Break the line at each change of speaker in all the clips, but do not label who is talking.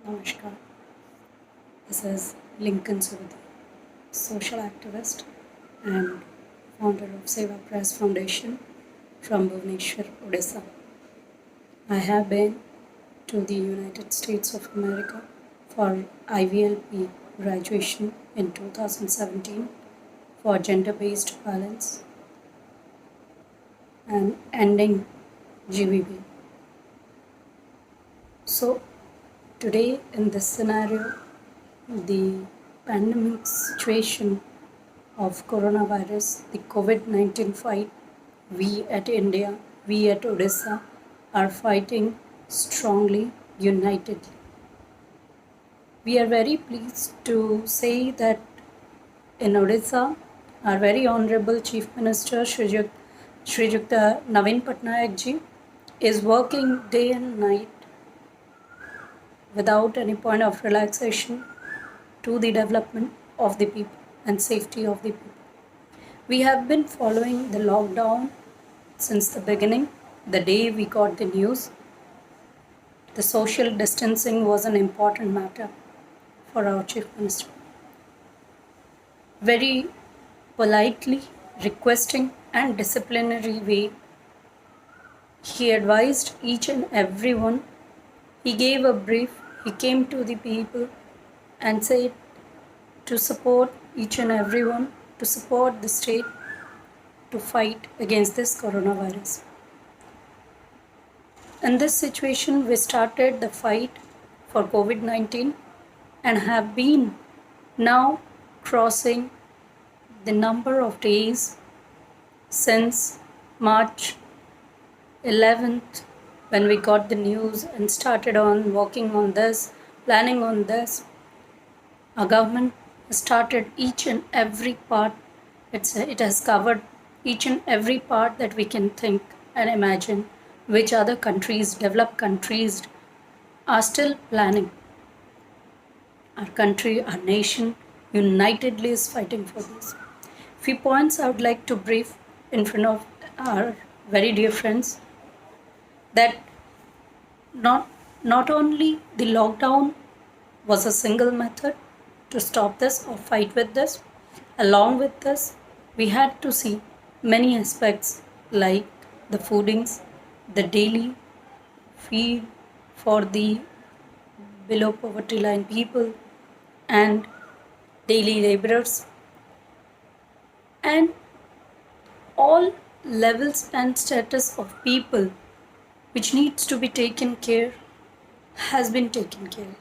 Namaskar. This is Lincoln Suvadi, social activist and founder of Seva Press Foundation from Bhubaneswar, Odisha. I have been to the United States of America for IVLP graduation in 2017 for gender-based violence and ending GBV. So today in this scenario, the pandemic situation of coronavirus, the COVID-19 fight, we at India, we at Odisha are fighting strongly, unitedly. We are very pleased to say that in Odisha, our very honorable Chief Minister Shrijukta Naveen Patnaik ji is working day and night without any point of relaxation to the development of the people and safety of the people. We have been following the lockdown since the beginning, the day we got the news. The social distancing was an important matter for our Chief Minister. Very politely requesting and disciplinary way, he advised each and everyone. He gave a brief, he came to the people and said to support each and everyone, to support the state to fight against this coronavirus. In this situation, we started the fight for COVID-19 and have been now crossing the number of days since March 11th when we got the news and started on working on this, planning on this. Our government started each and every part. It has covered each and every part that we can think and imagine, which other countries, developed countries, are still planning. Our country, our nation, unitedly is fighting for this. Few points I would like to brief in front of our very dear friends that not only the lockdown was a single method to stop this or fight with this. Along with this, we had to see many aspects like the foodings, the daily feed for the below poverty line people and daily laborers, and all levels and status of people which needs to be taken care has been taken care.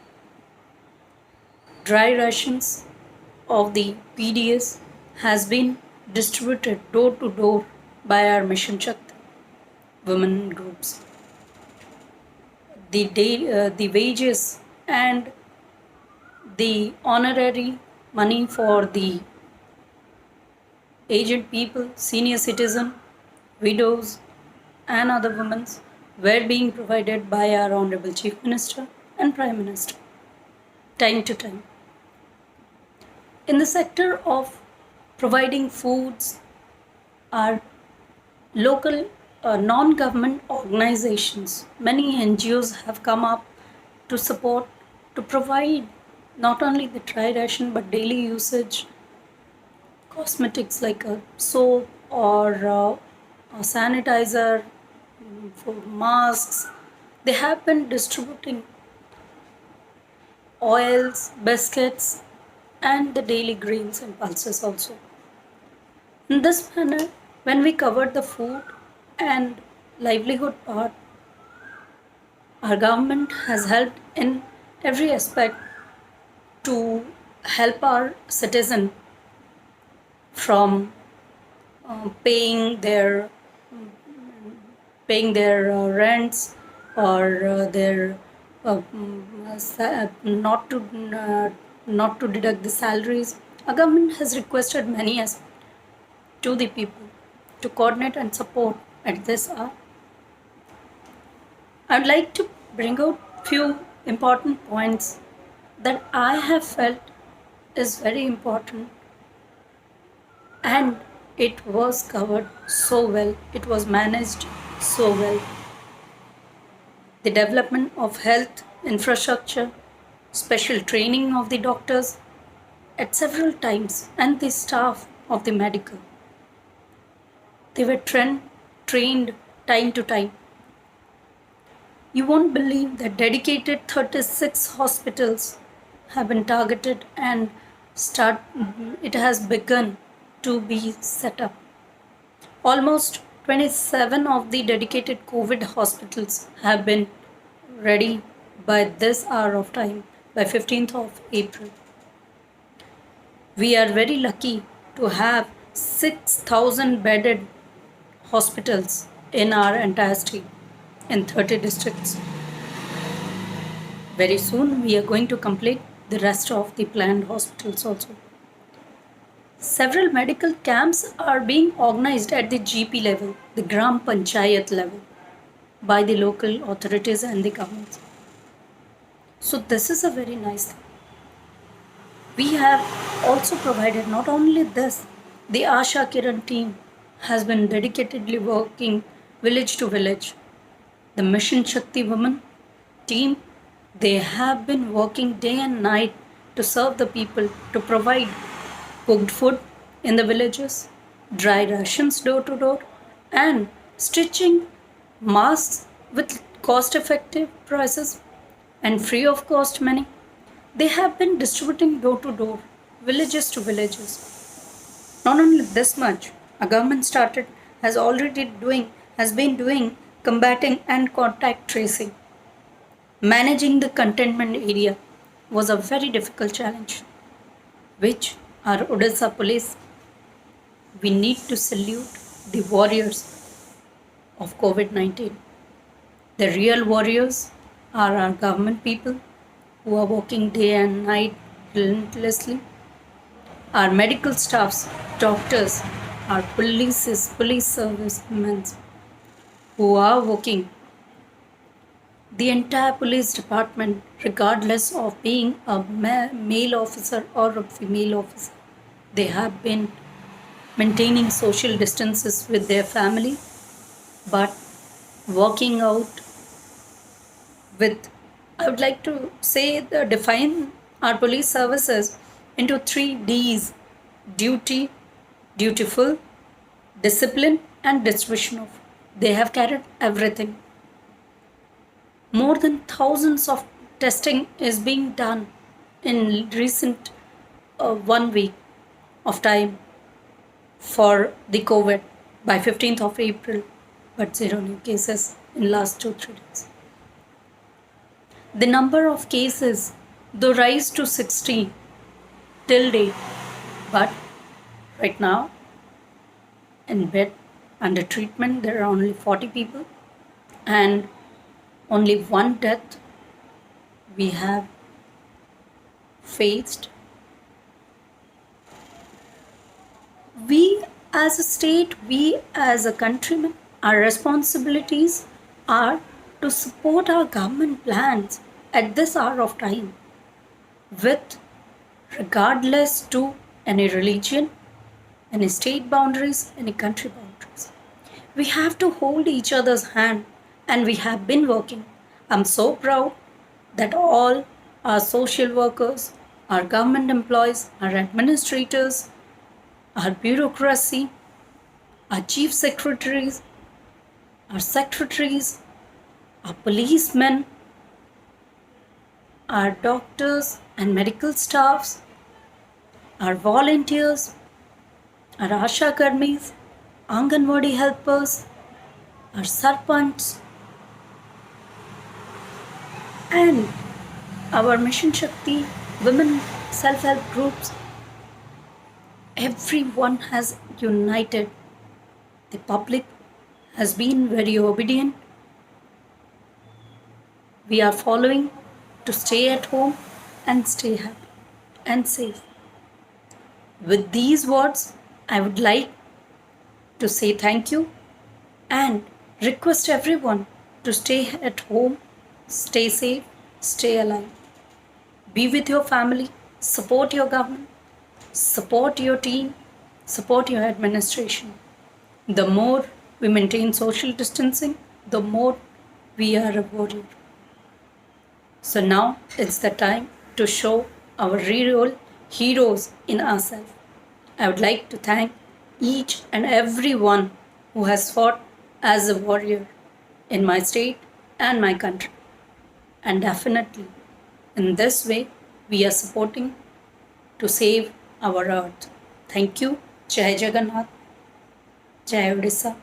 Dry rations of the PDS has been distributed door to door by our Mission Shakti women groups. The wages and the honorary money for the aged people, senior citizen, widows, and other women were being provided by our Honorable Chief Minister and Prime Minister, time to time. In the sector of providing foods, our local non-government organizations, many NGOs have come up to support, to provide not only the dry ration but daily usage cosmetics like a soap or a sanitizer, for masks. They have been distributing oils, biscuits, and the daily grains and pulses also. In this manner, when we covered the food and livelihood part, our government has helped in every aspect to help our citizen from paying their rents or their not to deduct the salaries. Our government has requested many aspects to the people to coordinate and support at this hour. I would like to bring out few important points that I have felt is very important, and it was covered so well, it was managed so well. The development of health infrastructure, special training of the doctors at several times and the staff of the medical. They were trained time to time. You won't believe that dedicated 36 hospitals have been targeted and it has begun to be set up. Almost 27 of the dedicated COVID hospitals have been ready by this hour of time, by 15th of April. We are very lucky to have 6,000 bedded hospitals in our entire state in 30 districts. Very soon we are going to complete the rest of the planned hospitals also. Several medical camps are being organized at the GP level, the Gram Panchayat level, by the local authorities and the governments. So this is a very nice thing. We have also provided not only this, the Asha Kiran team has been dedicatedly working village to village. The Mission Shakti women team, they have been working day and night to serve the people, to provide cooked food in the villages, dry rations door to door, and stitching masks with cost-effective prices and free of cost many. They have been distributing door to door, villages to villages. Not only this much, a government has been doing combating and contact tracing. Managing the containment area was a very difficult challenge, which our Odisha police, we need to salute the warriors of COVID-19. The real warriors are our government people who are working day and night relentlessly. Our medical staffs, doctors, our police servicemen who are working. The entire police department, regardless of being a male officer or a female officer, they have been maintaining social distances with their family, but working out with, I would like to say, define our police services into 3 Ds: duty, dutiful, discipline, and distribution of. They have carried everything. More than thousands of testing is being done in recent 1 week of time for the COVID by 15th of April, but 0 new cases in last 2-3 days. The number of cases though rise to 60 till date, but right now in bed under treatment there are only 40 people and only 1 death we have faced. We as a state, we as a countryman, our responsibilities are to support our government plans at this hour of time with regardless to any religion, any state boundaries, any country boundaries. We have to hold each other's hand and we have been working. I'm so proud that all our social workers, our government employees, our administrators, our bureaucracy, our chief secretaries, our secretaries, our policemen, our doctors and medical staffs, our volunteers, our Asha Karmis, Anganwadi helpers, our sarpanchs, and our Mission Shakti women self-help groups. Everyone has united. The public has been very obedient. We are following to stay at home and stay happy and safe. With these words, I would like to say thank you and request everyone to stay at home, stay safe, stay alive. Be with your family, support your government, support your team, support your administration. The more we maintain social distancing, the more we are a warrior. So now it's the time to show our real heroes in ourselves. I would like to thank each and every one who has fought as a warrior in my state and my country. And definitely, in this way, we are supporting to save our earth. Thank you. Jai Jagannath. Jai Odisha.